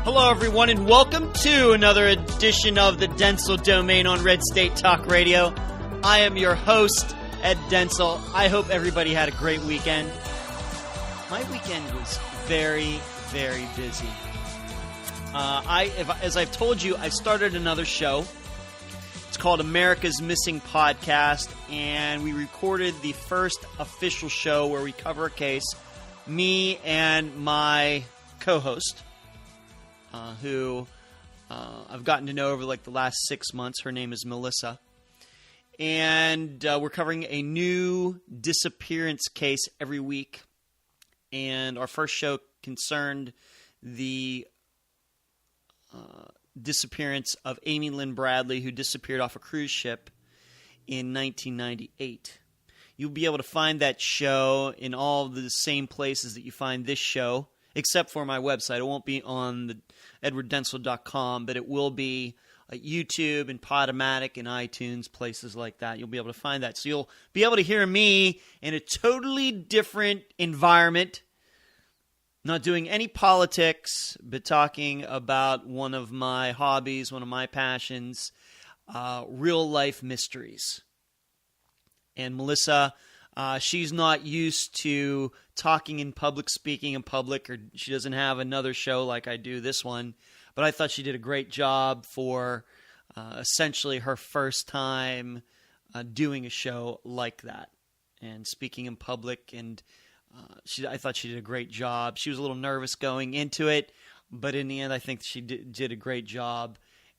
Hello, everyone, and welcome to another edition of the Dentzel Domain on Red State Talk Radio. I am your host, Ed Dentzel. I hope everybody had a great weekend. My weekend was very, very busy. As I've told you, I started another show. It's called America's Missing Podcast, and we recorded the first official show where we cover a case. Me and my co-host, who I've gotten to know over the last 6 months. Her name is Melissa. And we're covering a new disappearance case every week. And our first show concerned the disappearance of Amy Lynn Bradley, who disappeared off a cruise ship in 1998. You'll be able to find that show in all the same places that you find this show, except for my website. It won't be on the edwarddentzel.com, but it will be at YouTube and Podomatic and iTunes, places like that. You'll be able to find that. So you'll be able to hear me in a totally different environment, not doing any politics, but talking about one of my hobbies, one of my passions, real-life mysteries. And Melissa, she's not used to talking in public, speaking in public, or she doesn't have another show like I do, this one. But I thought she did a great job for essentially her first time doing a show like that and speaking in public. And I thought she did a great job. She was a little nervous going into it, but in the end, I think she did a great job.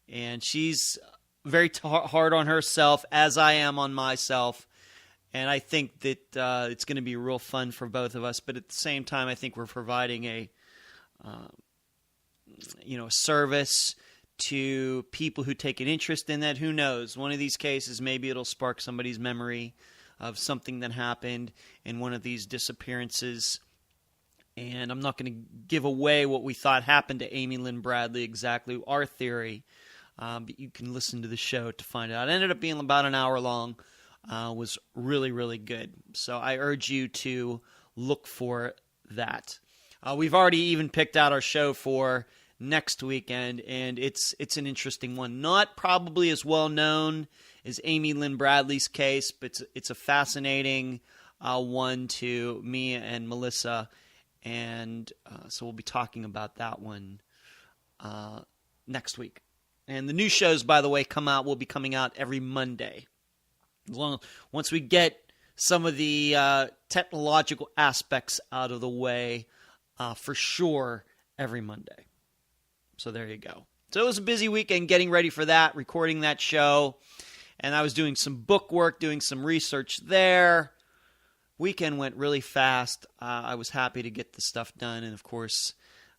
And she's very hard on herself, as I am on myself. And I think that it's going to be real fun for both of us. But at the same time, I think we're providing a service to people who take an interest in that. Who knows? One of these cases, maybe it'll spark somebody's memory of something that happened in one of these disappearances. And I'm not going to give away what we thought happened to Amy Lynn Bradley, exactly our theory. But you can listen to the show to find out. It ended up being about an hour long. Was really, really good. So I urge you to look for that. We've already even picked out our show for next weekend, and it's an interesting one. Not probably as well known as Amy Lynn Bradley's case, but it's a fascinating one to me and Melissa, and so we'll be talking about that one next week. And the new shows, by the way, will be coming out every Monday. Once we get some of the technological aspects out of the way, for sure, every Monday. So there you go. So it was a busy weekend getting ready for that, recording that show, and I was doing some book work, doing some research there. Weekend went really fast. I was happy to get the stuff done, and of course,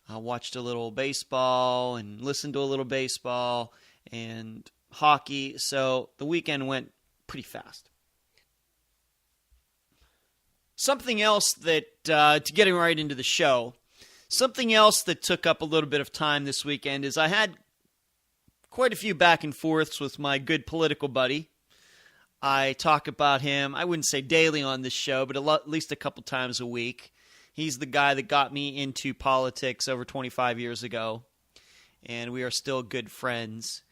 I watched a little baseball and listened to a little baseball and hockey. So the weekend went pretty fast. Something else that, to getting right into the show, something else that took up a little bit of time this weekend is I had quite a few back and forths with my good political buddy. I talk about him, I wouldn't say daily on this show, but at least a couple times a week. He's the guy that got me into politics over 25 years ago, and we are still good friends.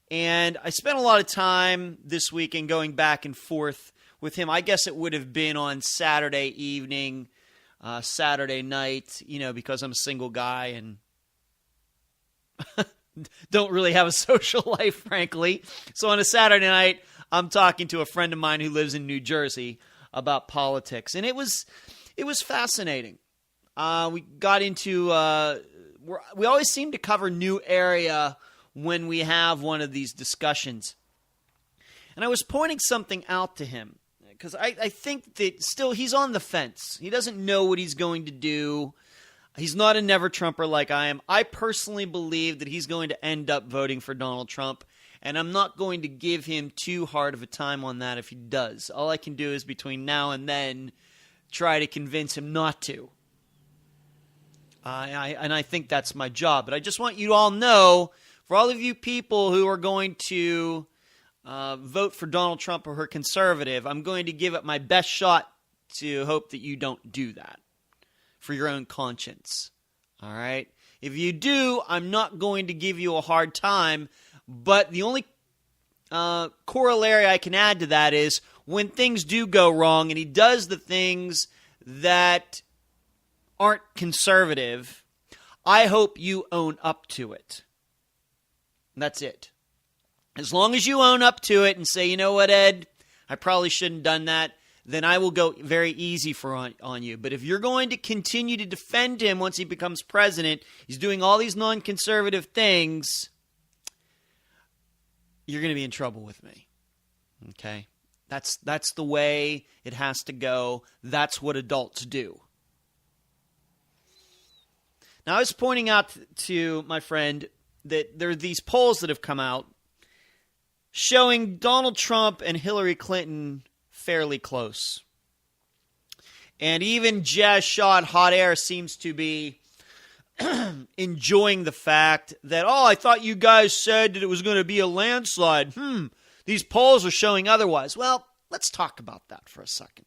And I spent a lot of time this weekend going back and forth with him. I guess it would have been on Saturday evening, Saturday night, because I'm a single guy and don't really have a social life, frankly. So on a Saturday night, I'm talking to a friend of mine who lives in New Jersey about politics. And it was fascinating. We got into, we always seem to cover new area when we have one of these discussions. And I was pointing something out to him, because I think that still he's on the fence. He doesn't know what he's going to do. He's not a never-Trumper like I am. I personally believe that he's going to end up voting for Donald Trump, and I'm not going to give him too hard of a time on that if he does. All I can do is between now and then try to convince him not to. And I think that's my job. But I just want you to all know, for all of you people who are going to vote for Donald Trump or her conservative, I'm going to give it my best shot to hope that you don't do that for your own conscience. All right? If you do, I'm not going to give you a hard time. But the only corollary I can add to that is when things do go wrong and he does the things that aren't conservative, I hope you own up to it. That's it. As long as you own up to it and say, you know what, Ed, I probably shouldn't have done that, then I will go very easy on you. But if you're going to continue to defend him once he becomes president, he's doing all these non-conservative things, you're going to be in trouble with me. Okay? That's the way it has to go. That's what adults do. Now, I was pointing out to my friend that there are these polls that have come out showing Donald Trump and Hillary Clinton fairly close. And even Jazz Shot Hot Air seems to be enjoying the fact that, I thought you guys said that it was going to be a landslide. These polls are showing otherwise. Well, let's talk about that for a second.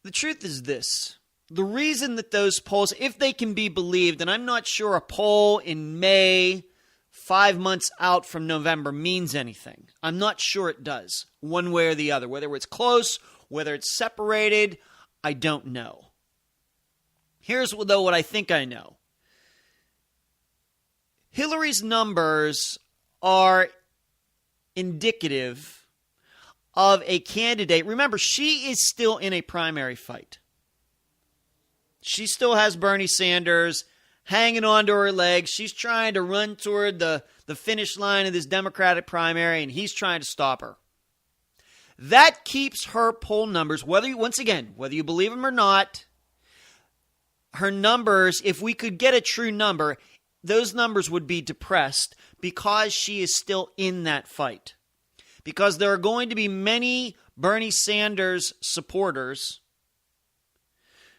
The truth is this. The reason that those polls, if they can be believed, and I'm not sure a poll in May, 5 months out from November, means anything. I'm not sure it does, one way or the other. Whether it's close, whether it's separated, I don't know. Here's, though, what I think I know. Hillary's numbers are indicative of a candidate. Remember, she is still in a primary fight. She still has Bernie Sanders hanging on to her legs. She's trying to run toward the finish line of this Democratic primary, and he's trying to stop her. That keeps her poll numbers, whether you believe them or not, her numbers, if we could get a true number, those numbers would be depressed because she is still in that fight. Because there are going to be many Bernie Sanders supporters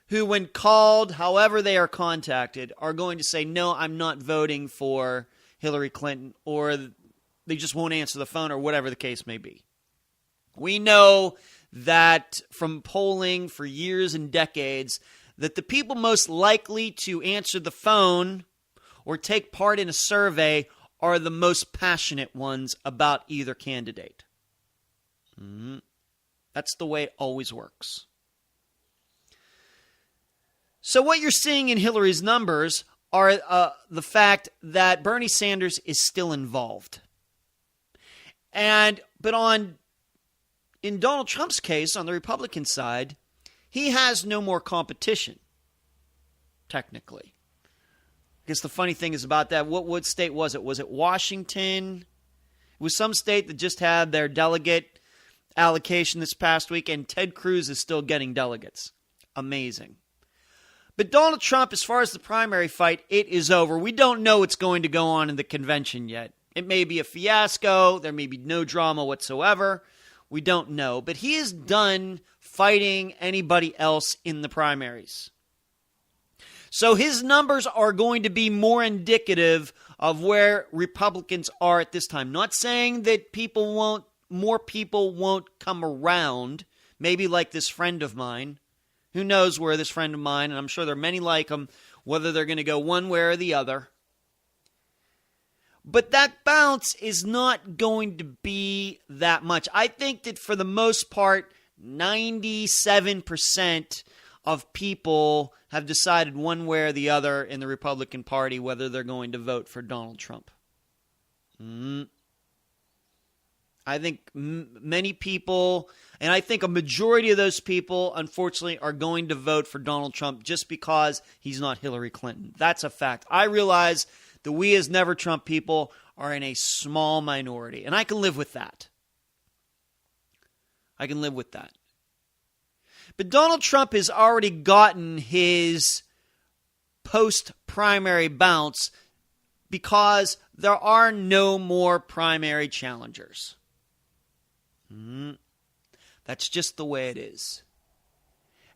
who, when called, however they are contacted, are going to say, no, I'm not voting for Hillary Clinton, or they just won't answer the phone, or whatever the case may be. We know that from polling for years and decades that the people most likely to answer the phone or take part in a survey are the most passionate ones about either candidate. That's the way it always works. So what you're seeing in Hillary's numbers are the fact that Bernie Sanders is still involved. But in Donald Trump's case, on the Republican side, he has no more competition, technically. I guess the funny thing is about that, what state was it? Was it Washington? It was some state that just had their delegate allocation this past week, and Ted Cruz is still getting delegates. Amazing. But Donald Trump, as far as the primary fight, it is over. We don't know what's going to go on in the convention yet. It may be a fiasco. There may be no drama whatsoever. We don't know. But he is done fighting anybody else in the primaries. So his numbers are going to be more indicative of where Republicans are at this time. Not saying that more people won't come around, maybe like this friend of mine. Who knows where this friend of mine, and I'm sure there are many like him, whether they're going to go one way or the other. But that bounce is not going to be that much. I think that for the most part, 97% of people have decided one way or the other in the Republican Party whether they're going to vote for Donald Trump. I think many people, and I think a majority of those people, unfortunately, are going to vote for Donald Trump just because he's not Hillary Clinton. That's a fact. I realize that we as Never Trump people are in a small minority, and I can live with that. I can live with that. But Donald Trump has already gotten his post-primary bounce because there are no more primary challengers. That's just the way it is.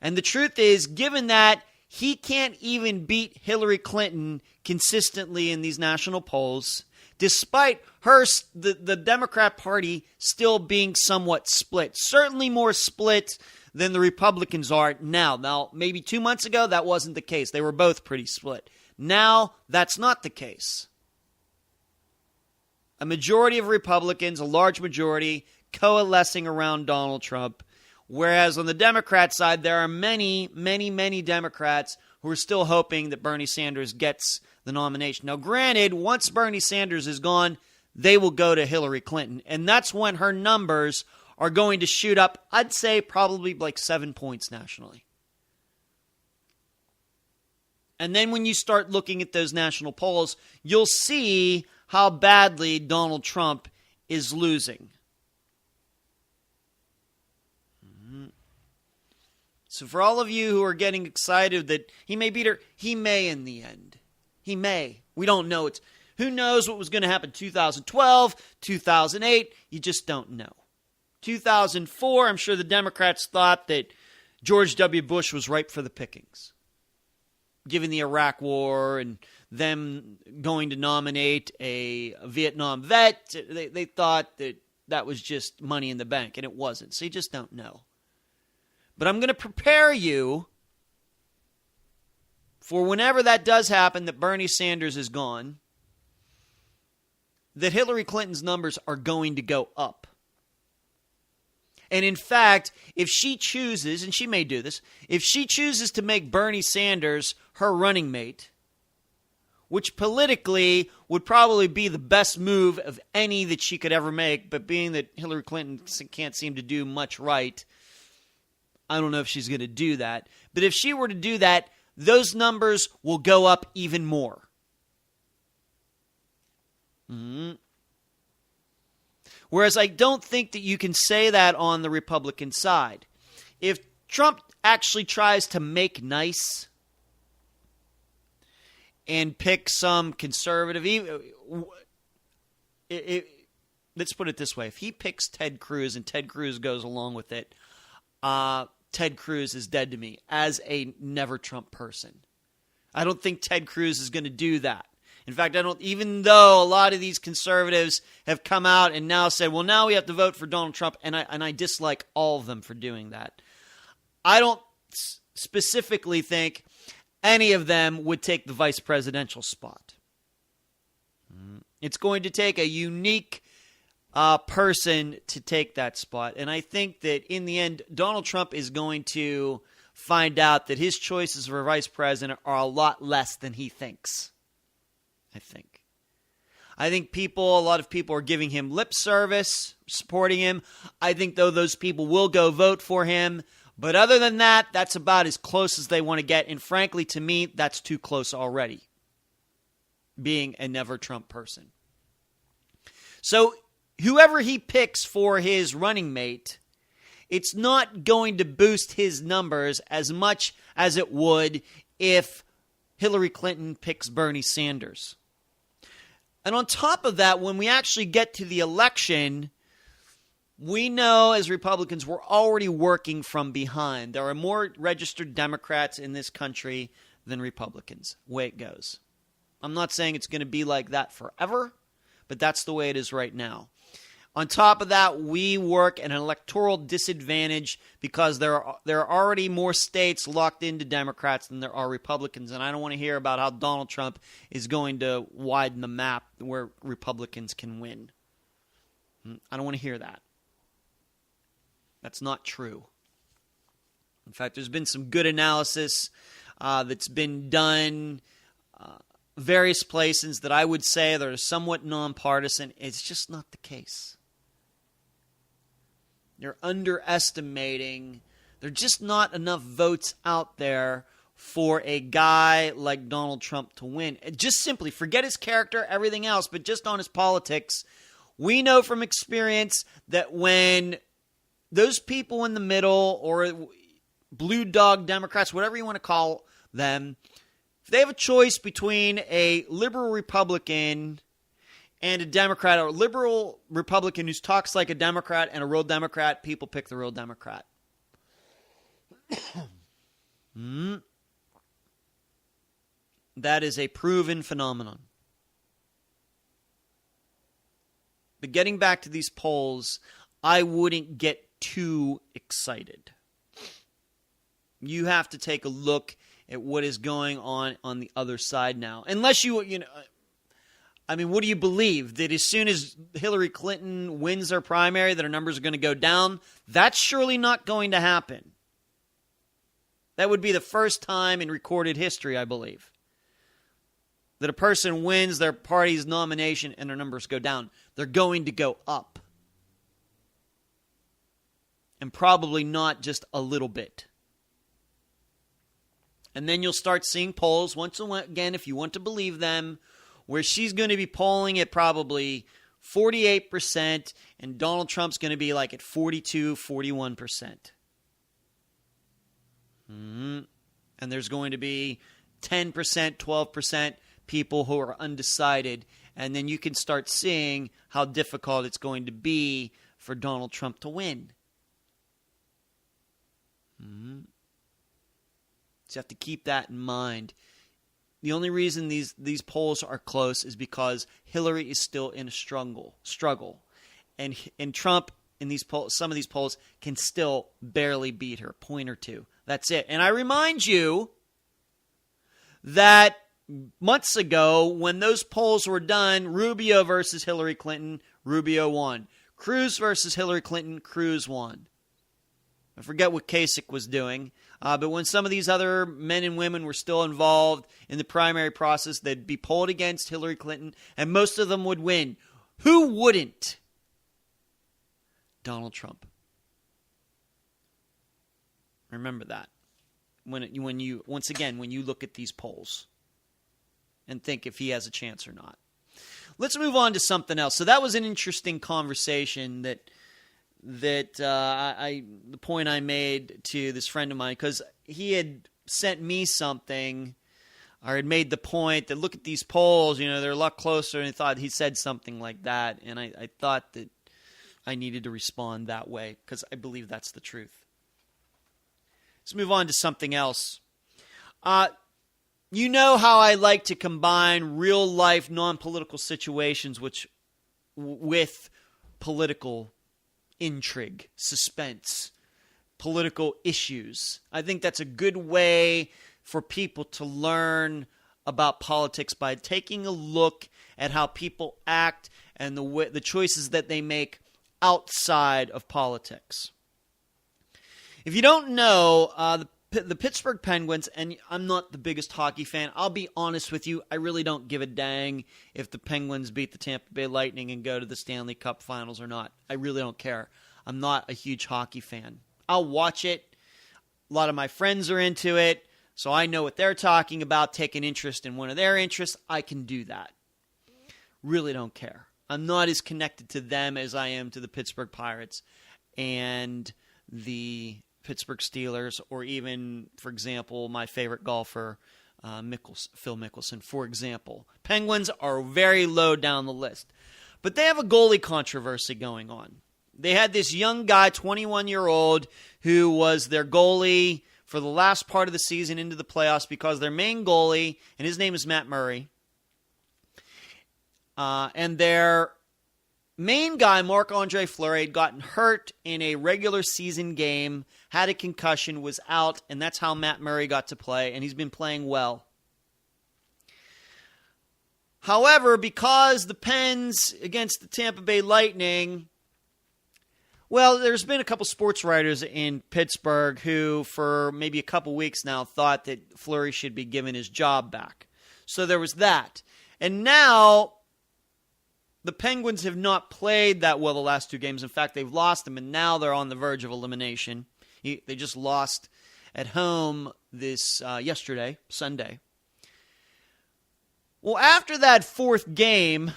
And the truth is, given that he can't even beat Hillary Clinton consistently in these national polls, despite the Democrat Party still being somewhat split. Certainly more split than the Republicans are now. Now, maybe 2 months ago, that wasn't the case. They were both pretty split. Now, that's not the case. A majority of Republicans, a large majority, coalescing around Donald Trump, whereas on the Democrat side, there are many, many, many Democrats who are still hoping that Bernie Sanders gets the nomination. Now, granted, once Bernie Sanders is gone, they will go to Hillary Clinton, and that's when her numbers are going to shoot up, I'd say probably like 7 points nationally. And then when you start looking at those national polls, you'll see how badly Donald Trump is losing. So for all of you who are getting excited that he may beat her, he may in the end. He may. We don't know. Who knows what was going to happen 2012, 2008? You just don't know. 2004, I'm sure the Democrats thought that George W. Bush was ripe for the pickings. Given the Iraq War and them going to nominate a Vietnam vet, they thought that that was just money in the bank, and it wasn't. So you just don't know. But I'm going to prepare you for whenever that does happen, that Bernie Sanders is gone, that Hillary Clinton's numbers are going to go up. And in fact, if she chooses, and she may do this, if she chooses to make Bernie Sanders her running mate, which politically would probably be the best move of any that she could ever make, but being that Hillary Clinton can't seem to do much right, I don't know if she's going to do that. But if she were to do that, those numbers will go up even more. Whereas I don't think that you can say that on the Republican side. If Trump actually tries to make nice and pick some conservative, let's put it this way. If he picks Ted Cruz and Ted Cruz goes along with it, Ted Cruz is dead to me as a never Trump person. I don't think Ted Cruz is going to do that. In fact, even though a lot of these conservatives have come out and now said, well, now we have to vote for Donald Trump, and I dislike all of them for doing that. I don't specifically think any of them would take the vice presidential spot. It's going to take a unique person to take that spot. And I think that in the end, Donald Trump is going to find out that his choices for vice president are a lot less than he thinks. I think a lot of people are giving him lip service, supporting him. I think, though, those people will go vote for him. But other than that, that's about as close as they want to get. And frankly, to me, that's too close already, being a never Trump person. So whoever he picks for his running mate, it's not going to boost his numbers as much as it would if Hillary Clinton picks Bernie Sanders. And on top of that, when we actually get to the election, we know as Republicans we're already working from behind. There are more registered Democrats in this country than Republicans. Way it goes. I'm not saying it's going to be like that forever, but that's the way it is right now. On top of that, we work at an electoral disadvantage because there are already more states locked into Democrats than there are Republicans, and I don't want to hear about how Donald Trump is going to widen the map where Republicans can win. I don't want to hear that. That's not true. In fact, there's been some good analysis that's been done various places that I would say that are somewhat nonpartisan. It's just not the case. They're underestimating. There are just not enough votes out there for a guy like Donald Trump to win. Just simply forget his character, everything else, but just on his politics. We know from experience that when those people in the middle, or blue dog Democrats, whatever you want to call them, if they have a choice between a liberal Republican and a Democrat, or a liberal Republican who talks like a Democrat and a real Democrat, people pick the real Democrat. That is a proven phenomenon. But getting back to these polls, I wouldn't get too excited. You have to take a look at what is going on the other side now. Unless what do you believe? That as soon as Hillary Clinton wins her primary, that her numbers are going to go down? That's surely not going to happen. That would be the first time in recorded history, I believe, that a person wins their party's nomination and their numbers go down. They're going to go up. And probably not just a little bit. And then you'll start seeing polls, once again, if you want to believe them, where she's going to be polling at probably 48%, and Donald Trump's going to be like at 42, 41%. And there's going to be 10%, 12% people who are undecided. And then you can start seeing how difficult it's going to be for Donald Trump to win. So you have to keep that in mind. The only reason these polls are close is because Hillary is still in a struggle. And Trump in these polls, some of these polls, can still barely beat her, point or two. That's it. And I remind you that months ago, when those polls were done, Rubio versus Hillary Clinton, Rubio won. Cruz versus Hillary Clinton, Cruz won. I forget what Kasich was doing, but when some of these other men and women were still involved in the primary process, they'd be polled against Hillary Clinton, and most of them would win. Who wouldn't? Donald Trump. Remember that when you look at these polls and think if he has a chance or not. Let's move on to something else. So that was an interesting conversation the point I made to this friend of mine, because he had sent me something or had made the point that look at these polls, they're a lot closer, and I thought he said something like that, and I thought that I needed to respond that way because I believe that's the truth. Let's move on to something else. You know how I like to combine real-life, non-political situations with political intrigue, suspense, political issues. I think that's a good way for people to learn about politics, by taking a look at how people act and the choices that they make outside of politics. If you don't know, the Pittsburgh Penguins, and I'm not the biggest hockey fan, I'll be honest with you, I really don't give a dang if the Penguins beat the Tampa Bay Lightning and go to the Stanley Cup Finals or not. I really don't care. I'm not a huge hockey fan. I'll watch it. A lot of my friends are into it, so I know what they're talking about, take an interest in one of their interests. I can do that. Really don't care. I'm not as connected to them as I am to the Pittsburgh Pirates and the Pittsburgh Steelers, or even, for example, my favorite golfer, Phil Mickelson, for example. Penguins are very low down the list. But they have a goalie controversy going on. They had this young guy, 21-year-old, who was their goalie for the last part of the season into the playoffs because their main goalie, and his name is Matt Murray, and their main guy, Marc-Andre Fleury, had gotten hurt in a regular season game, had a concussion, was out, and that's how Matt Murray got to play, and he's been playing well. However, because the Pens against the Tampa Bay Lightning, well, there's been a couple sports writers in Pittsburgh who, for maybe a couple weeks now, thought that Fleury should be given his job back. So there was that. And now the Penguins have not played that well the last two games. In fact, they've lost them, and now they're on the verge of elimination. They just lost at home yesterday, Sunday. Well, after that fourth game,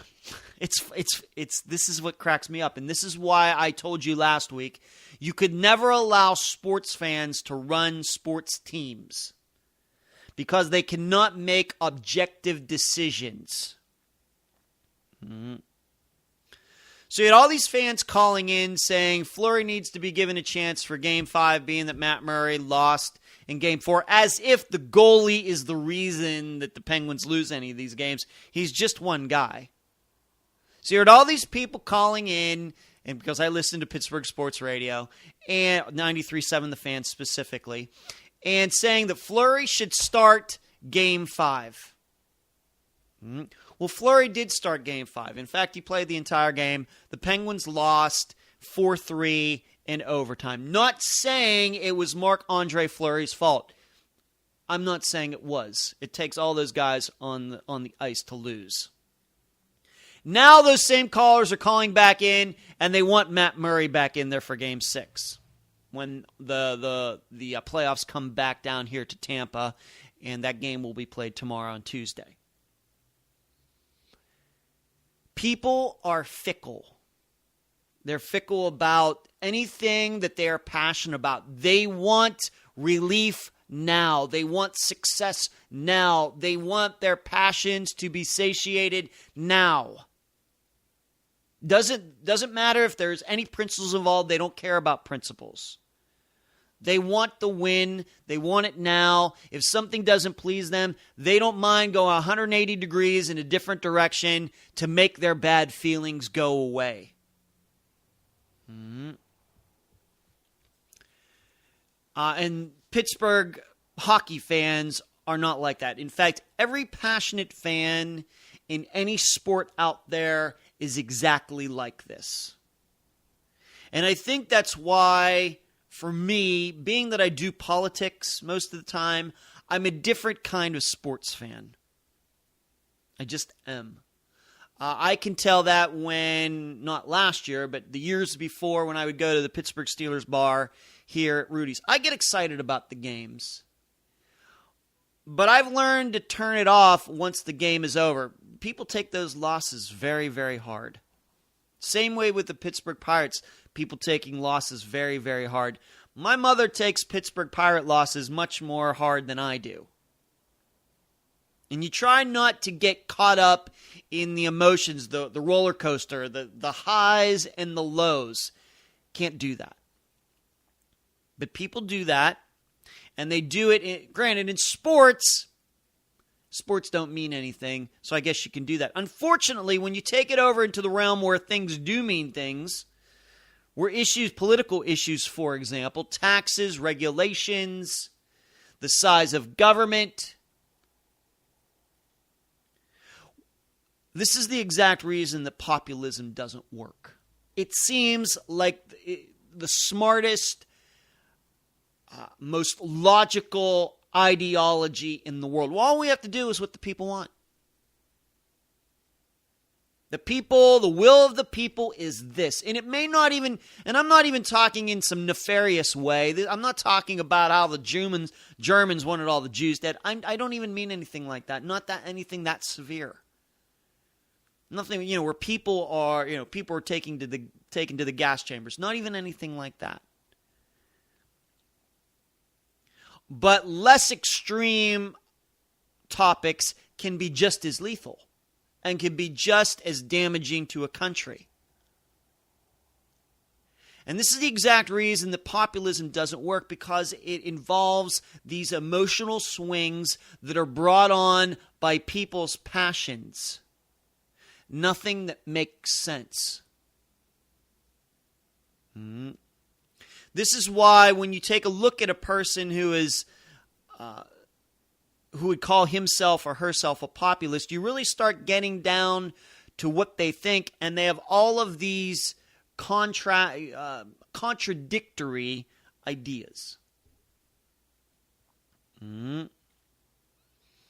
this is what cracks me up, and this is why I told you last week, you could never allow sports fans to run sports teams because they cannot make objective decisions. So you had all these fans calling in saying Fleury needs to be given a chance for Game 5, being that Matt Murray lost in Game 4, as if the goalie is the reason that the Penguins lose any of these games. He's just one guy. So you heard all these people calling in, and because I listen to Pittsburgh sports radio, and 93.7 The Fan specifically, and saying that Fleury should start Game 5. Well, Fleury did start Game 5. In fact, he played the entire game. The Penguins lost 4-3 in overtime. Not saying it was Marc-Andre Fleury's fault. I'm not saying it was. It takes all those guys on the ice to lose. Now those same callers are calling back in, and they want Matt Murray back in there for Game 6 when the playoffs come back down here to Tampa, and that game will be played tomorrow on Tuesday. People are fickle. They're fickle about anything that they are passionate about. They want relief now. They want success now. They want their passions to be satiated now. Doesn't matter if there's any principles involved. They don't care about principles. They want the win. They want it now. If something doesn't please them, they don't mind going 180 degrees in a different direction to make their bad feelings go away. And Pittsburgh hockey fans are not like that. In fact, every passionate fan in any sport out there is exactly like this. And I think that's why, for me, being that I do politics most of the time, I'm a different kind of sports fan. I just am. I can tell that when, not last year, but the years before when I would go to the Pittsburgh Steelers bar here at Rudy's. I get excited about the games. But I've learned to turn it off once the game is over. People take those losses very, very hard. Same way with the Pittsburgh Pirates. People taking losses very, very hard. My mother takes Pittsburgh Pirate losses much more hard than I do. And you try not to get caught up in the emotions, the roller coaster, the highs and the lows. Can't do that. But people do that, and they do it, granted, in sports don't mean anything, so I guess you can do that. Unfortunately, when you take it over into the realm where things do mean things, where issues, political issues, for example, taxes, regulations, the size of government, this is the exact reason that populism doesn't work. It seems like the smartest, most logical ideology in the world. Well, all we have to do is what the people want. The people, the will of the people is this. And it may not even, and I'm not even talking in some nefarious way. I'm not talking about how the Germans wanted all the Jews dead. I don't even mean anything like that. Not that anything that severe. Nothing, where people are taken to the gas chambers. Not even anything like that. But less extreme topics can be just as lethal and can be just as damaging to a country. And this is the exact reason that populism doesn't work, because it involves these emotional swings that are brought on by people's passions. Nothing that makes sense. This is why when you take a look at a person who would call himself or herself a populist, you really start getting down to what they think, and they have all of these contradictory ideas.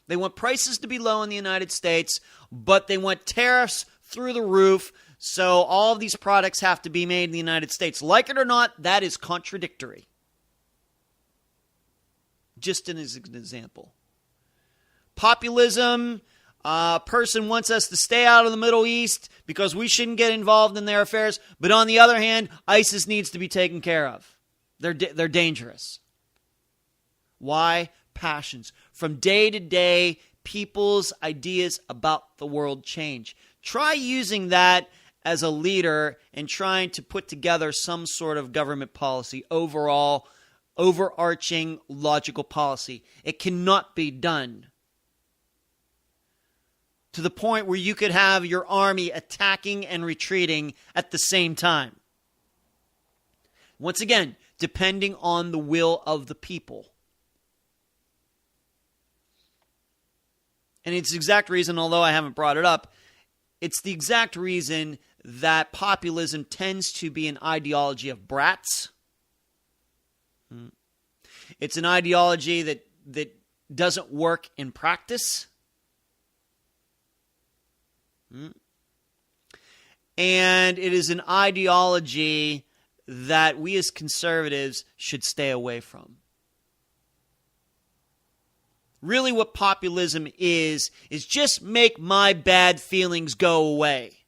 They want prices to be low in the United States, but they want tariffs through the roof, so all of these products have to be made in the United States. Like it or not, that is contradictory. Just as an example. Populism, a person wants us to stay out of the Middle East because we shouldn't get involved in their affairs. But on the other hand, ISIS needs to be taken care of. They're dangerous. Why? Passions. From day to day, people's ideas about the world change. Try using that as a leader and trying to put together some sort of government policy, overall, overarching, logical policy. It cannot be done. To the point where you could have your army attacking and retreating at the same time. Once again, depending on the will of the people. And it's the exact reason, although I haven't brought it up, it's the exact reason that populism tends to be an ideology of brats. It's an ideology that doesn't work in practice. And it is an ideology that we as conservatives should stay away from. Really what populism is just make my bad feelings go away.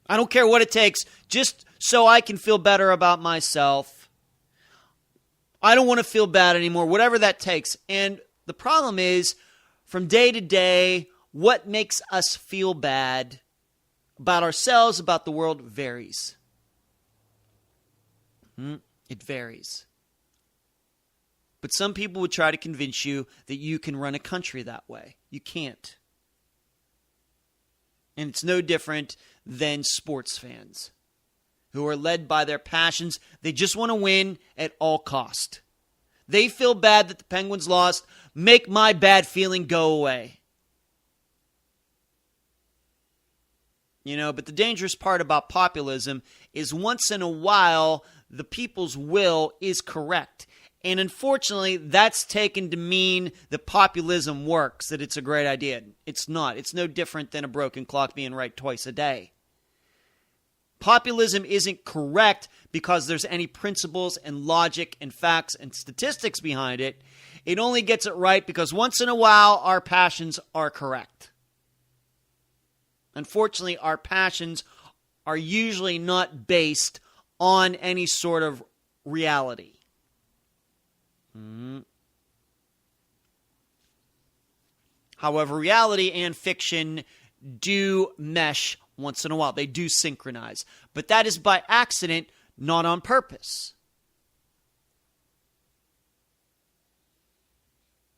I don't care what it takes, just so I can feel better about myself. I don't want to feel bad anymore, whatever that takes. And the problem is, from day to day, what makes us feel bad about ourselves, about the world, varies. It varies. But some people would try to convince you that you can run a country that way. You can't. And it's no different than sports fans who are led by their passions. They just want to win at all cost. They feel bad that the Penguins lost. Make my bad feeling go away. But the dangerous part about populism is once in a while, the people's will is correct. And unfortunately, that's taken to mean that populism works, that it's a great idea. It's not. It's no different than a broken clock being right twice a day. Populism isn't correct because there's any principles and logic and facts and statistics behind it. It only gets it right because once in a while, our passions are correct. Unfortunately, our passions are usually not based on any sort of reality. However, reality and fiction do mesh once in a while. They do synchronize. But that is by accident, not on purpose.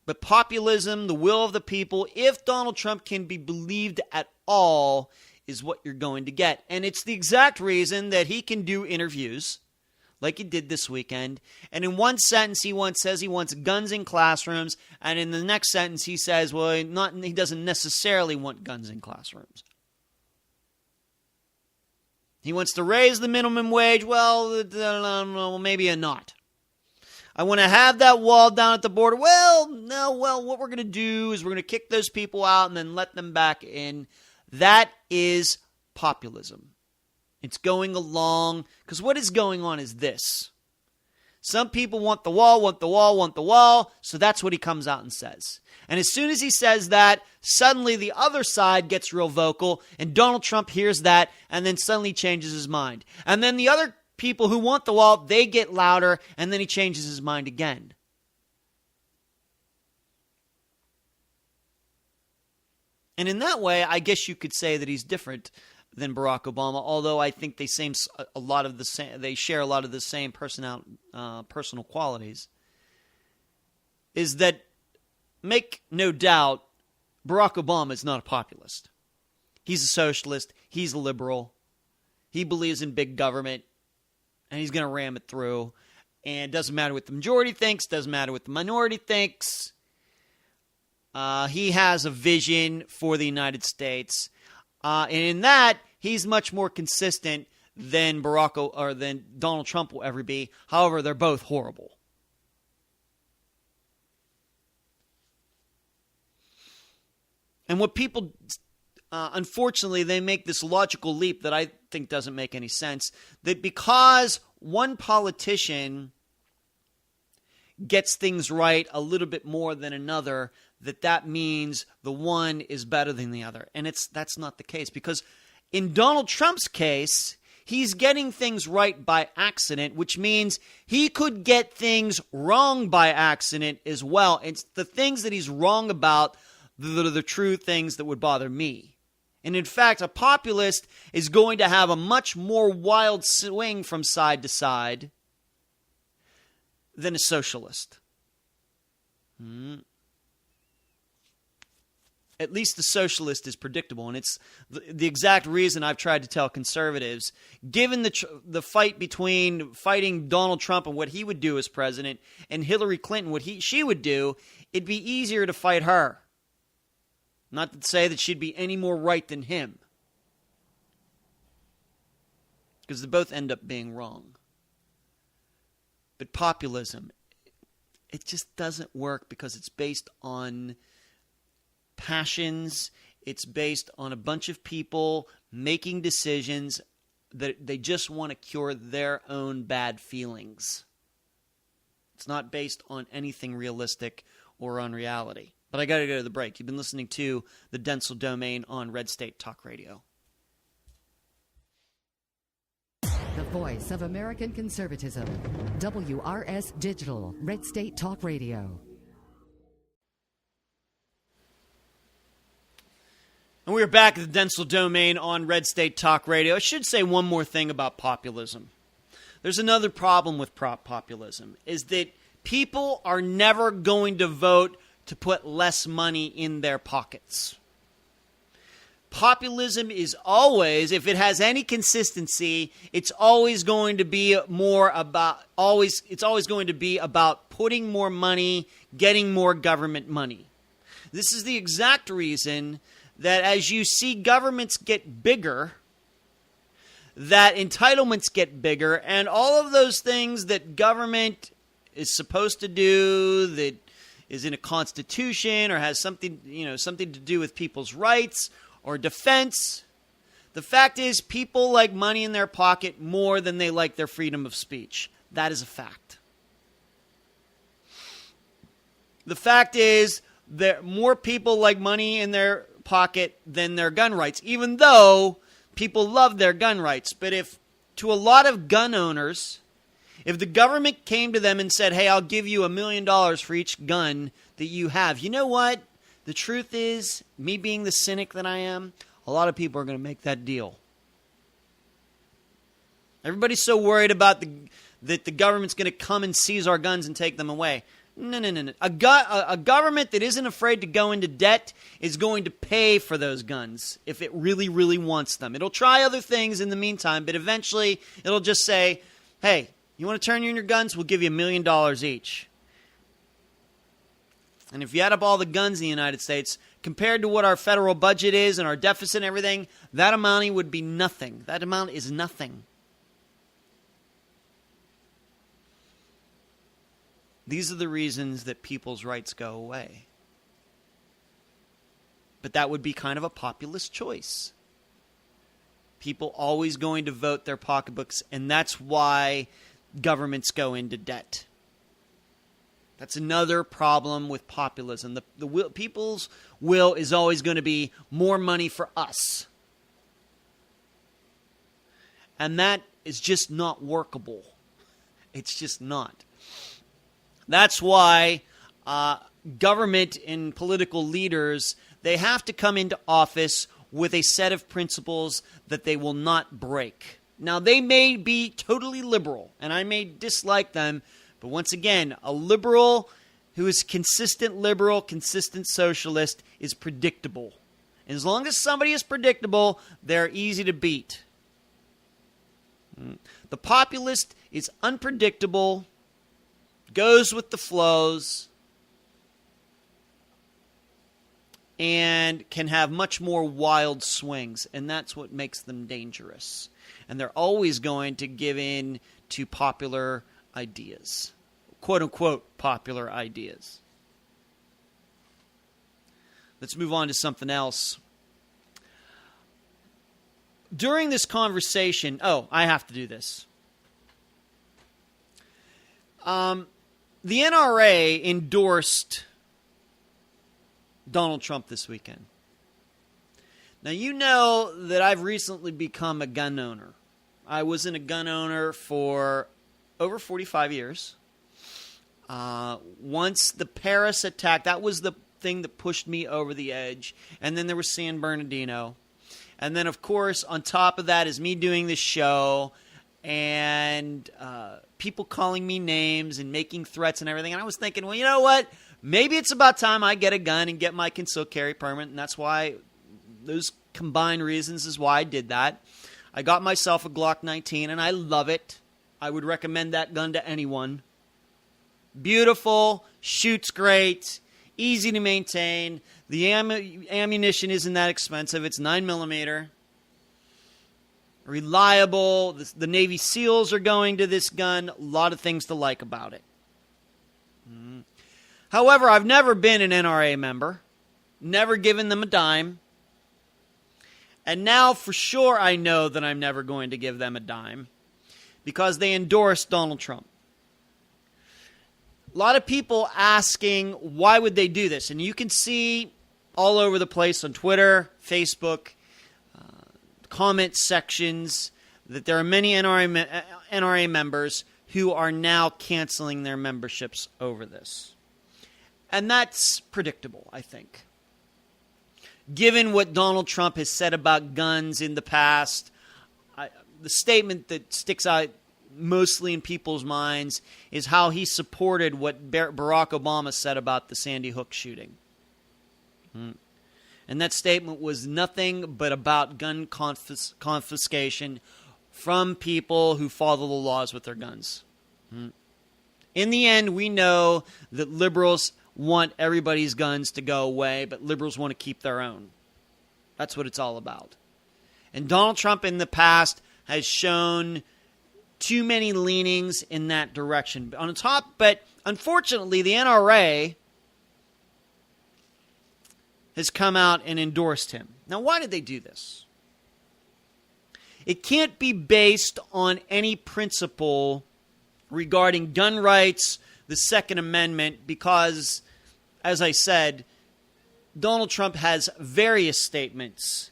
But populism, the will of the people, if Donald Trump can be believed at all, is what you're going to get. And it's the exact reason that he can do interviews like he did this weekend. And in one sentence, he says he wants guns in classrooms. And in the next sentence, he says, well, he doesn't necessarily want guns in classrooms. He wants to raise the minimum wage. Well, maybe not. I want to have that wall down at the border. What we're going to do is we're going to kick those people out and then let them back in. That is populism. It's going along, because what is going on is this. Some people want the wall, so that's what he comes out and says. And as soon as he says that, suddenly the other side gets real vocal, and Donald Trump hears that, and then suddenly changes his mind. And then the other people who want the wall, they get louder, and then he changes his mind again. And in that way, I guess you could say that he's different than Barack Obama, although I think they share a lot of the same personal qualities. Is that, make no doubt, Barack Obama is not a populist. He's a socialist. He's a liberal. He believes in big government, and he's going to ram it through. And it doesn't matter what the majority thinks. Doesn't matter what the minority thinks. He has a vision for the United States. And in that, he's much more consistent than than Donald Trump will ever be. However, they're both horrible. And what people, unfortunately, they make this logical leap that I think doesn't make any sense. That because one politician gets things right a little bit more than another, that means the one is better than the other. And that's not the case. Because in Donald Trump's case, he's getting things right by accident, which means he could get things wrong by accident as well. It's the things that he's wrong about that are the true things that would bother me. And in fact, a populist is going to have a much more wild swing from side to side than a socialist. at least the socialist is predictable. And it's the exact reason I've tried to tell conservatives, given the fight between fighting Donald Trump and what he would do as president and Hillary Clinton, what she would do, it'd be easier to fight her. Not to say that she'd be any more right than him. Because they both end up being wrong. But populism, it just doesn't work because it's based on passions. It's based on a bunch of people making decisions that they just want to cure their own bad feelings. It's not based on anything realistic or on reality. But I got to go to the break. You've been listening to the Dentzel Domain on Red State Talk Radio. The voice of American conservatism. WRS Digital, Red State Talk Radio. And we're back at the Dentzel Domain on Red State Talk Radio. I should say one more thing about populism. There's another problem with populism, is that people are never going to vote to put less money in their pockets. Populism is always, if it has any consistency, it's always going to be about putting more money, getting more government money. This is the exact reason that as you see governments get bigger, that entitlements get bigger, and all of those things that government is supposed to do, that is in a constitution or has something to do with people's rights or defense. The fact is, people like money in their pocket more than they like their freedom of speech. That is a fact. The fact is that more people like money in their pocket than their gun rights, even though people love their gun rights. But if to a lot of gun owners, if the government came to them and said, hey, I'll give you $1 million for each gun that you have, you know what? The truth is, me being the cynic that I am, a lot of people are going to make that deal. Everybody's so worried about that the government's going to come and seize our guns and take them away. No. A government that isn't afraid to go into debt is going to pay for those guns if it really, really wants them. It'll try other things in the meantime, but eventually it'll just say, hey, you want to turn in your guns? We'll give you $1 million each. And if you add up all the guns in the United States, compared to what our federal budget is and our deficit and everything, that amount would be nothing. That amount is nothing. These are the reasons that people's rights go away. But that would be kind of a populist choice. People always going to vote their pocketbooks, and that's why governments go into debt. That's another problem with populism. The people's will is always going to be more money for us. And that is just not workable. It's just not. That's why government and political leaders, they have to come into office with a set of principles that they will not break. Now, they may be totally liberal, and I may dislike them, but once again, a liberal who is consistent liberal, consistent socialist is predictable. And as long as somebody is predictable, they're easy to beat. The populist is unpredictable, goes with the flows, and can have much more wild swings, and that's what makes them dangerous. And they're always going to give in to popular ideas, quote-unquote popular ideas. Let's move on to something else. During this conversation, I have to do this. The NRA endorsed Donald Trump this weekend. Now, you know that I've recently become a gun owner. I wasn't a gun owner for over 45 years. Once the Paris attack, that was the thing that pushed me over the edge. And then there was San Bernardino. And then, of course, on top of that is me doing this show and people calling me names and making threats and everything. And I was thinking, well, you know what? Maybe it's about time I get a gun and get my concealed carry permit. And that's why, those combined reasons is why I did that. I got myself a Glock 19 and I love it. I would recommend that gun to anyone. Beautiful, shoots great, easy to maintain. The ammunition isn't that expensive. It's 9mm. Reliable. The Navy SEALs are going to this gun. A lot of things to like about it. However, I've never been an NRA member. Never given them a dime. And now for sure I know that I'm never going to give them a dime. Because they endorsed Donald Trump. A lot of people asking, why would they do this? And you can see all over the place on Twitter, Facebook, comment sections, that there are many NRA members who are now canceling their memberships over this. And that's predictable, I think. Given what Donald Trump has said about guns in the past, the statement that sticks out mostly in people's minds is how he supported what Barack Obama said about the Sandy Hook shooting. And that statement was nothing but about gun confiscation from people who follow the laws with their guns. In the end, we know that liberals want everybody's guns to go away, but liberals want to keep their own. That's what it's all about. And Donald Trump in the past has shown too many leanings in that direction. On top, but unfortunately, the NRA has come out and endorsed him. Now, why did they do this? It can't be based on any principle regarding gun rights, the Second Amendment, because, as I said, Donald Trump has various statements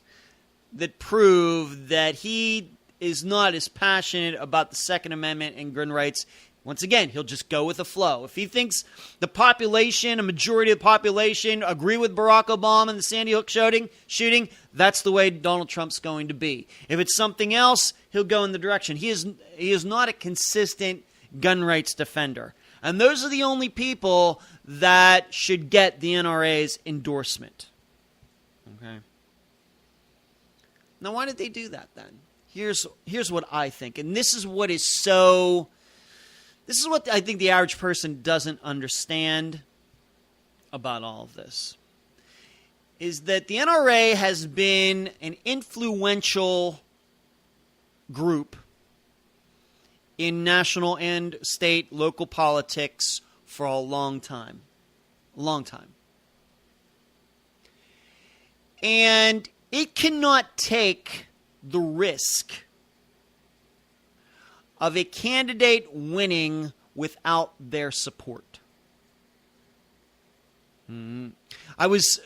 that prove that he is not as passionate about the Second Amendment and gun rights. Once again, he'll just go with the flow. If he thinks the population, a majority of the population, agree with Barack Obama and the Sandy Hook shooting, that's the way Donald Trump's going to be. If it's something else, he'll go in the direction. He is not a consistent gun rights defender. And those are the only people that should get the NRA's endorsement. Okay. Now, why did they do that then? Here's what I think. And this is what I think the average person doesn't understand about all of this. Is that the NRA has been an influential group in national and state, local politics for a long time. A long time. And it cannot take the risk of a candidate winning without their support. I was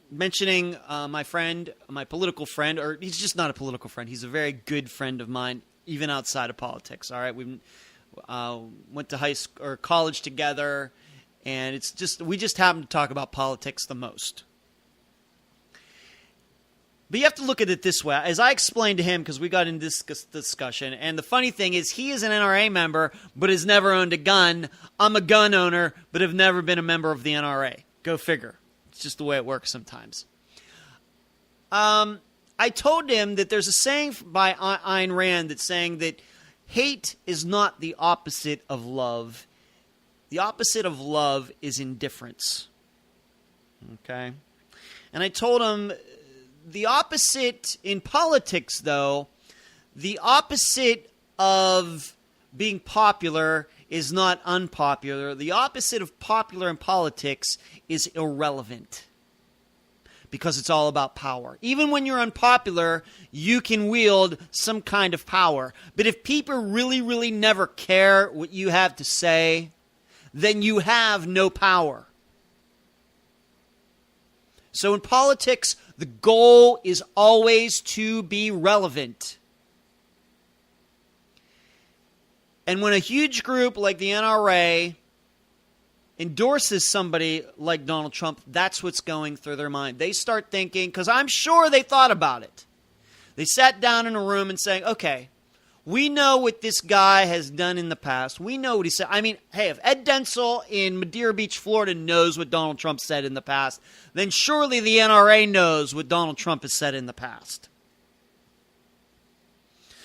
mentioning my friend, my political friend, or he's just not a political friend. He's a very good friend of mine, even outside of politics. All right, we went to high school or college together, and we just happen to talk about politics the most. But you have to look at it this way. As I explained to him, because we got into this discussion, and the funny thing is he is an NRA member but has never owned a gun. I'm a gun owner but have never been a member of the NRA. Go figure. It's just the way it works sometimes. I told him that there's a saying by Ayn Rand that's saying that hate is not the opposite of love. The opposite of love is indifference. Okay? And I told him the opposite in politics, though, the opposite of being popular is not unpopular. The opposite of popular in politics is irrelevant, because it's all about power. Even when you're unpopular, you can wield some kind of power. But if people really, really never care what you have to say, then you have no power. So in politics, the goal is always to be relevant. And when a huge group like the NRA endorses somebody like Donald Trump, that's what's going through their mind. They start thinking, because I'm sure they thought about it. They sat down in a room and saying, okay, We know what this guy has done in the past. We know what he said. I mean, hey, if Ed Dentzel in Madeira Beach, Florida knows what Donald Trump said in the past, then surely the NRA knows what Donald Trump has said in the past.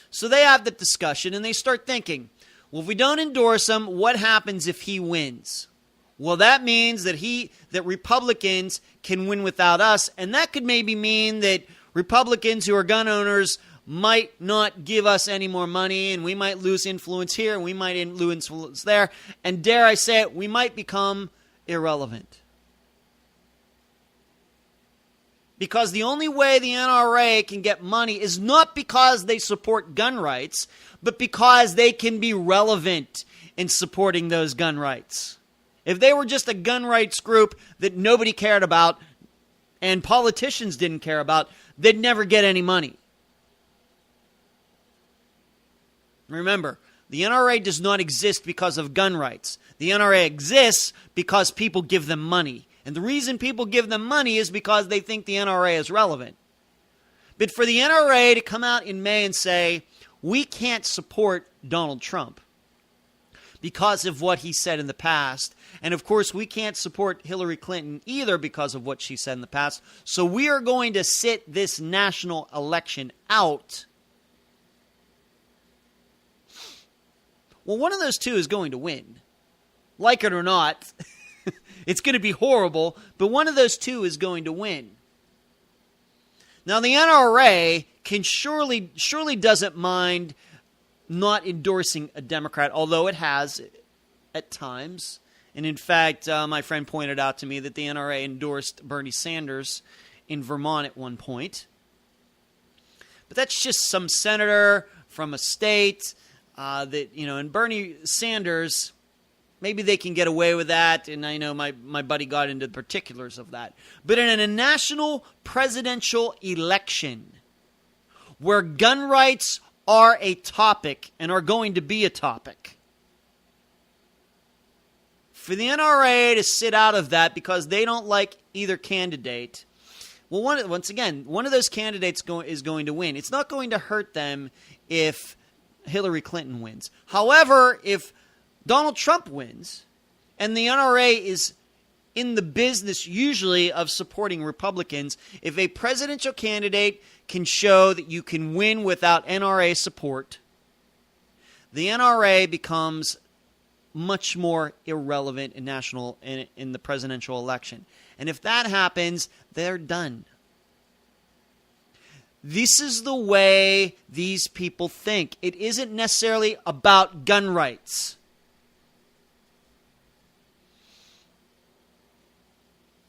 So they have the discussion and they start thinking, well, if we don't endorse him, what happens if he wins? Well, that means that Republicans can win without us, and that could maybe mean that Republicans who are gun owners might not give us any more money, and we might lose influence here, and we might lose influence there, and dare I say it, we might become irrelevant. Because the only way the NRA can get money is not because they support gun rights, but because they can be relevant in supporting those gun rights. If they were just a gun rights group that nobody cared about and politicians didn't care about, they'd never get any money. Remember, the NRA does not exist because of gun rights. The NRA exists because people give them money. And the reason people give them money is because they think the NRA is relevant. But for the NRA to come out in May and say, we can't support Donald Trump because of what he said in the past. And of course, we can't support Hillary Clinton either because of what she said in the past. So we are going to sit this national election out. Well, one of those two is going to win. Like it or not, it's going to be horrible, but one of those two is going to win. Now, the NRA can surely doesn't mind not endorsing a Democrat, although it has at times. And in fact, my friend pointed out to me that the NRA endorsed Bernie Sanders in Vermont at one point. But that's just some senator from a state and Bernie Sanders, maybe they can get away with that, and I know my buddy got into the particulars of that. But in a national presidential election where gun rights are a topic and are going to be a topic, for the NRA to sit out of that because they don't like either candidate, well, once again, one of those candidates is going to win. It's not going to hurt them if Hillary Clinton wins. However, if Donald Trump wins, and the NRA is in the business usually of supporting Republicans, if a presidential candidate can show that you can win without NRA support, the NRA becomes much more irrelevant in the presidential election. And if that happens, they're done. This is the way these people think. It isn't necessarily about gun rights.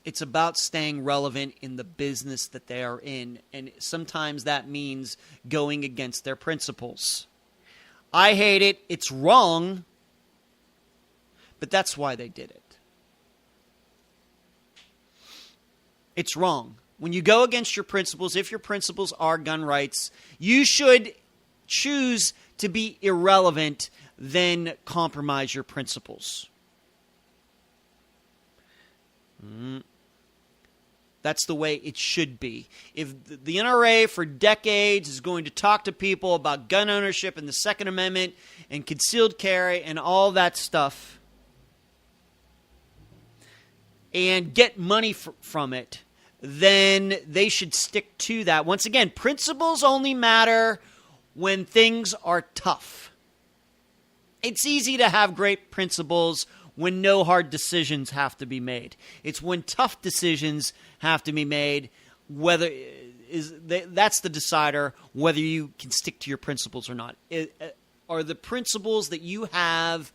It's about staying relevant in the business that they are in. And sometimes that means going against their principles. I hate it. It's wrong. But that's why they did it. It's wrong. When you go against your principles, if your principles are gun rights, you should choose to be irrelevant than compromise your principles. That's the way it should be. If the NRA for decades is going to talk to people about gun ownership and the Second Amendment and concealed carry and all that stuff and get money from it, then they should stick to that. Once again, principles only matter when things are tough. It's easy to have great principles when no hard decisions have to be made. It's when tough decisions have to be made, that's the decider whether you can stick to your principles or not. Are the principles that you have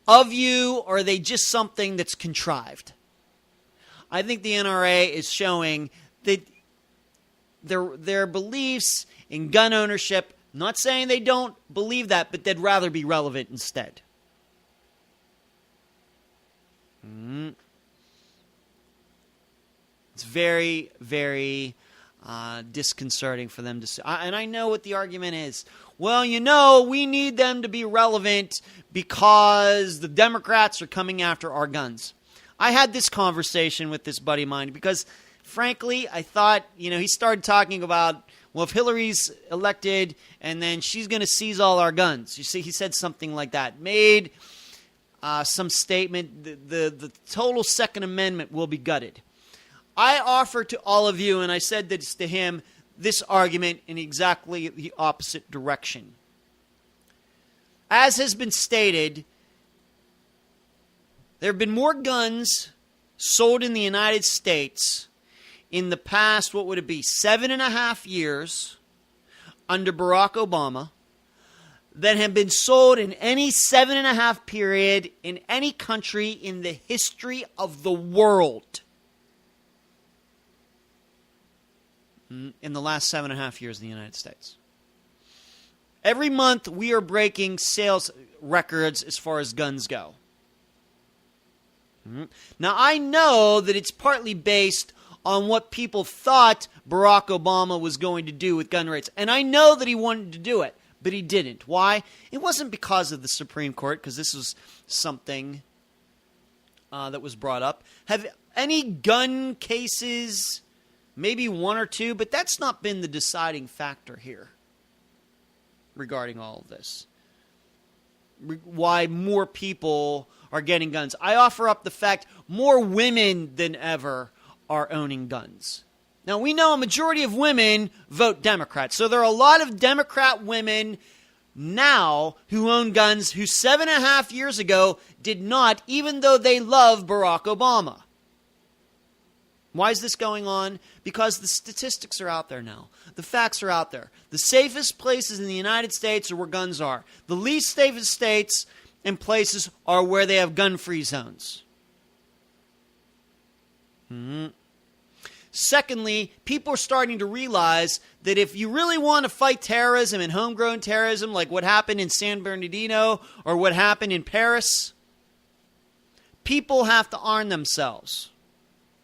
of you, or are they just something that's contrived? I think the NRA is showing that their beliefs in gun ownership, not saying they don't believe that, but they'd rather be relevant instead. It's very, very disconcerting for them to say. And I know what the argument is. Well, we need them to be relevant because the Democrats are coming after our guns. I had this conversation with this buddy of mine because, frankly, I thought, he started talking about, well, if Hillary's elected and then she's going to seize all our guns. You see, he said something like that. Made some statement, the total Second Amendment will be gutted. I offer to all of you, and I said this to him, this argument in exactly the opposite direction. As has been stated, there have been more guns sold in the United States in the past, what would it be, 7.5 years under Barack Obama, than have been sold in any 7.5 period in any country in the history of the world. In the last 7.5 years in the United States. Every month we are breaking sales records as far as guns go. Now I know that it's partly based on what people thought Barack Obama was going to do with gun rights. And I know that he wanted to do it, but he didn't. Why? It wasn't because of the Supreme Court, because this was something that was brought up. Have any gun cases, maybe one or two, but that's not been the deciding factor here regarding all of this. Why more people are getting guns. I offer up the fact more women than ever are owning guns. Now, we know a majority of women vote Democrat. So there are a lot of Democrat women now who own guns who 7.5 years ago did not, even though they love Barack Obama. Why is this going on? Because the statistics are out there now. The facts are out there. The safest places in the United States are where guns are. The least safest states and places are where they have gun-free zones. Secondly, people are starting to realize that if you really want to fight terrorism and homegrown terrorism, like what happened in San Bernardino or what happened in Paris, people have to arm themselves.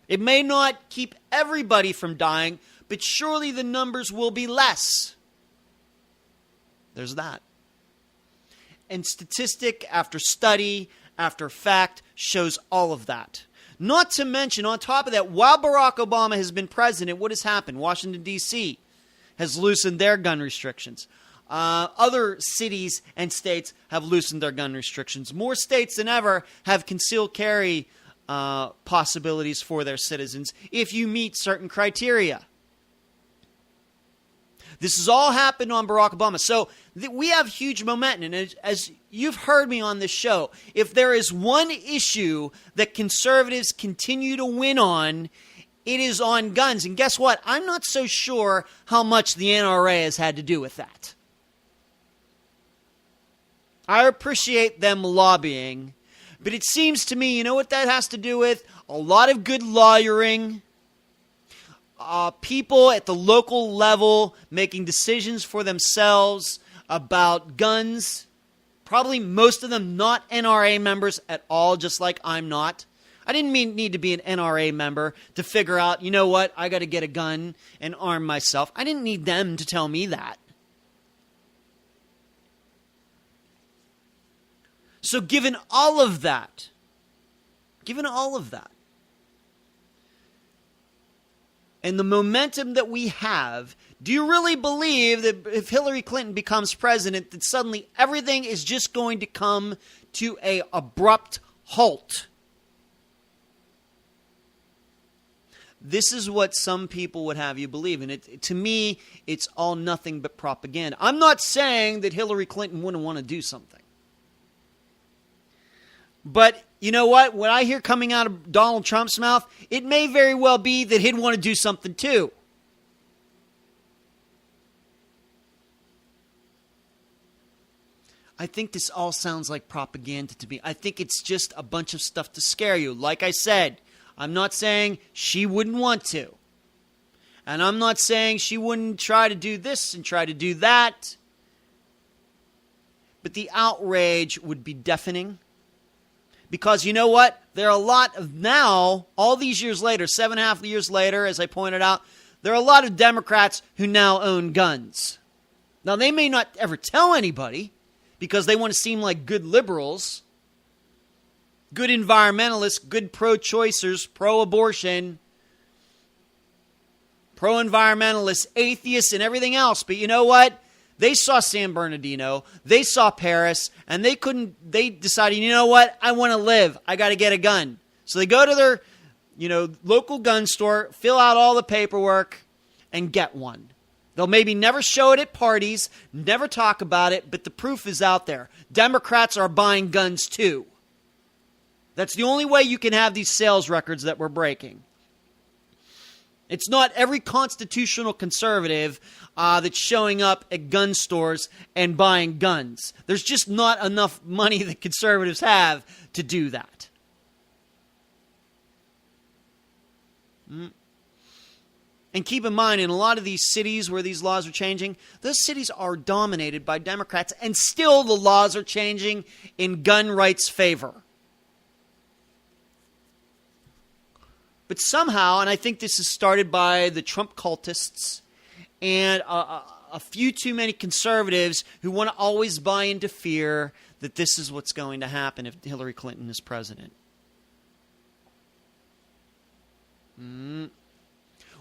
It may not keep everybody from dying, but surely the numbers will be less. There's that. And statistic after study after fact shows all of that. Not to mention, on top of that, while Barack Obama has been president, what has happened? Washington, D.C. has loosened their gun restrictions. Other cities and states have loosened their gun restrictions. More states than ever have concealed carry possibilities for their citizens if you meet certain criteria. This has all happened on Barack Obama. So we have huge momentum. And as you've heard me on this show, if there is one issue that conservatives continue to win on, it is on guns. And guess what? I'm not so sure how much the NRA has had to do with that. I appreciate them lobbying, but it seems to me, you know what that has to do with? A lot of good lawyering. People at the local level making decisions for themselves about guns. Probably most of them not NRA members at all, just like I'm not. I didn't need to be an NRA member to figure out, you know what, I got to get a gun and arm myself. I didn't need them to tell me that. So given all of that, and the momentum that we have, do you really believe that if Hillary Clinton becomes president, that suddenly everything is just going to come to an abrupt halt? This is what some people would have you believe. And to me, it's all nothing but propaganda. I'm not saying that Hillary Clinton wouldn't want to do something. But you know what? What I hear coming out of Donald Trump's mouth, it may very well be that he'd want to do something too. I think this all sounds like propaganda to me. I think it's just a bunch of stuff to scare you. Like I said, I'm not saying she wouldn't want to. And I'm not saying she wouldn't try to do this and try to do that. But the outrage would be deafening. Because you know what? There are a lot of now, all these years later, 7.5 years later, as I pointed out, there are a lot of Democrats who now own guns. Now, they may not ever tell anybody because they want to seem like good liberals, good environmentalists, good pro-choicers, pro-abortion, pro-environmentalists, atheists, and everything else. But you know what? They saw San Bernardino, they saw Paris, and they decided, you know what? I want to live. I got to get a gun. So they go to their, local gun store, fill out all the paperwork, and get one. They'll maybe never show it at parties, never talk about it, but the proof is out there. Democrats are buying guns too. That's the only way you can have these sales records that we're breaking. It's not every constitutional conservative that's showing up at gun stores and buying guns. There's just not enough money that conservatives have to do that. And keep in mind, in a lot of these cities where these laws are changing, those cities are dominated by Democrats, and still the laws are changing in gun rights' favor. But somehow, and I think this is started by the Trump cultists and a few too many conservatives who want to always buy into fear that this is what's going to happen if Hillary Clinton is president.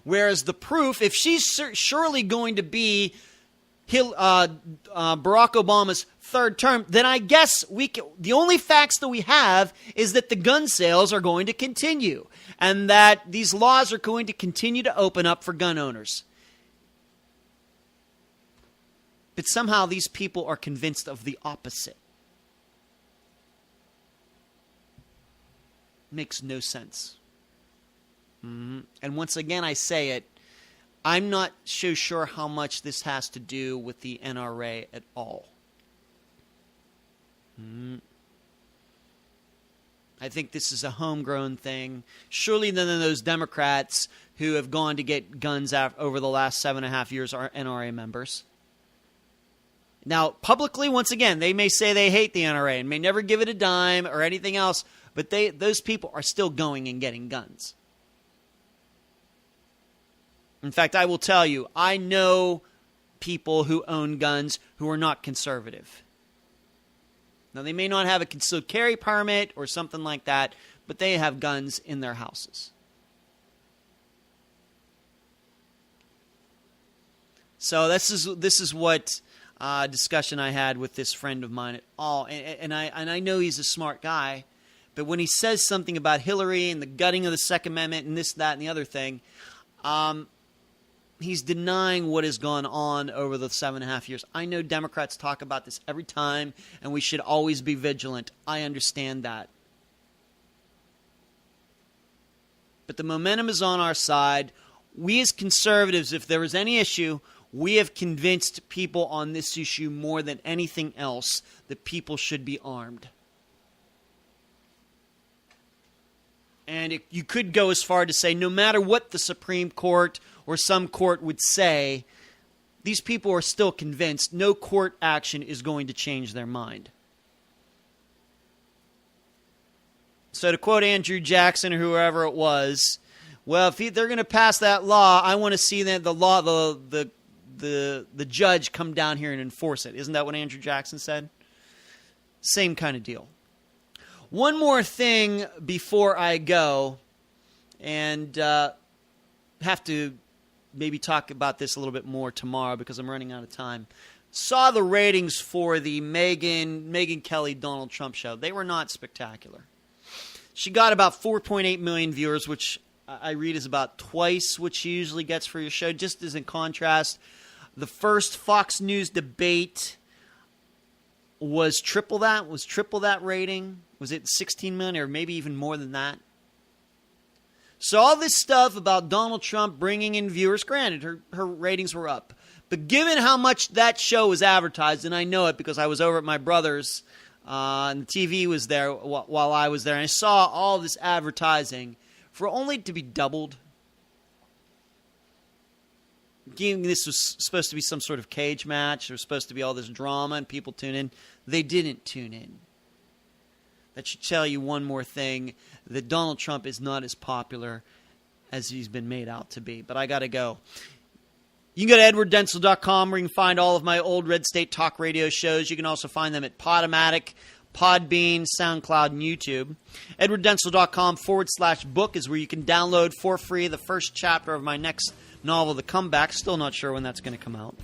Whereas the proof, if she's surely going to be Barack Obama's third term, then I guess the only facts that we have is that the gun sales are going to continue and that these laws are going to continue to open up for gun owners. But somehow these people are convinced of the opposite. Makes no sense. And once again, I say it, I'm not so sure how much this has to do with the NRA at all. I think this is a homegrown thing. Surely none of those Democrats who have gone to get guns over the last 7.5 years are NRA members. Now, publicly, once again, they may say they hate the NRA and may never give it a dime or anything else, but those people are still going and getting guns. In fact, I will tell you, I know people who own guns who are not conservative. Now, they may not have a concealed carry permit or something like that, but they have guns in their houses. So this is what discussion I had with this friend of mine at all, and I know he's a smart guy, but when he says something about Hillary and the gutting of the Second Amendment and this, that, and the other thing, he's denying what has gone on over the 7.5 years. I know Democrats talk about this every time, and we should always be vigilant. I understand that. But the momentum is on our side. We as conservatives, if there is any issue, we have convinced people on this issue more than anything else that people should be armed. And you could go as far to say, no matter what the Supreme Court or some court would say, these people are still convinced no court action is going to change their mind. So to quote Andrew Jackson or whoever it was, well, if they're going to pass that law, I want to see that the judge come down here and enforce it. Isn't that what Andrew Jackson said? Same kind of deal. One more thing before I go, and have to maybe talk about this a little bit more tomorrow because I'm running out of time. Saw the ratings for the Megyn Kelly Donald Trump show. They were not spectacular. She got about 4.8 million viewers, which I read is about twice what she usually gets for your show. Just as in contrast, the first Fox News debate was triple that rating. Was it 16 million or maybe even more than that? So all this stuff about Donald Trump bringing in viewers, granted, her ratings were up. But given how much that show was advertised, and I know it because I was over at my brother's, and the TV was there while I was there, and I saw all this advertising for only to be doubled. This was supposed to be some sort of cage match. There was supposed to be all this drama and people tune in. They didn't tune in. That should tell you one more thing, that Donald Trump is not as popular as he's been made out to be. But I got to go. You can go to edwarddentzel.com where you can find all of my old Red State Talk radio shows. You can also find them at Podomatic, Podbean, SoundCloud, and YouTube. EdwardDentzel.com/book is where you can download for free the first chapter of my next novel, The Comeback. Still not sure when that's going to come out.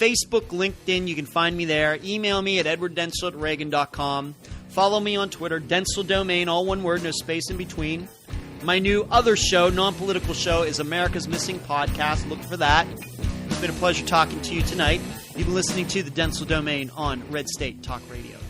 Facebook, LinkedIn, you can find me there. Email me at edwarddentzel@reagan.com. Follow me on Twitter, Dentzel Domain, all one word, no space in between. My new other show, non-political show, is America's Missing Podcast. Look for that. It's been a pleasure talking to you tonight. You've been listening to the Dentzel Domain on Red State Talk Radio.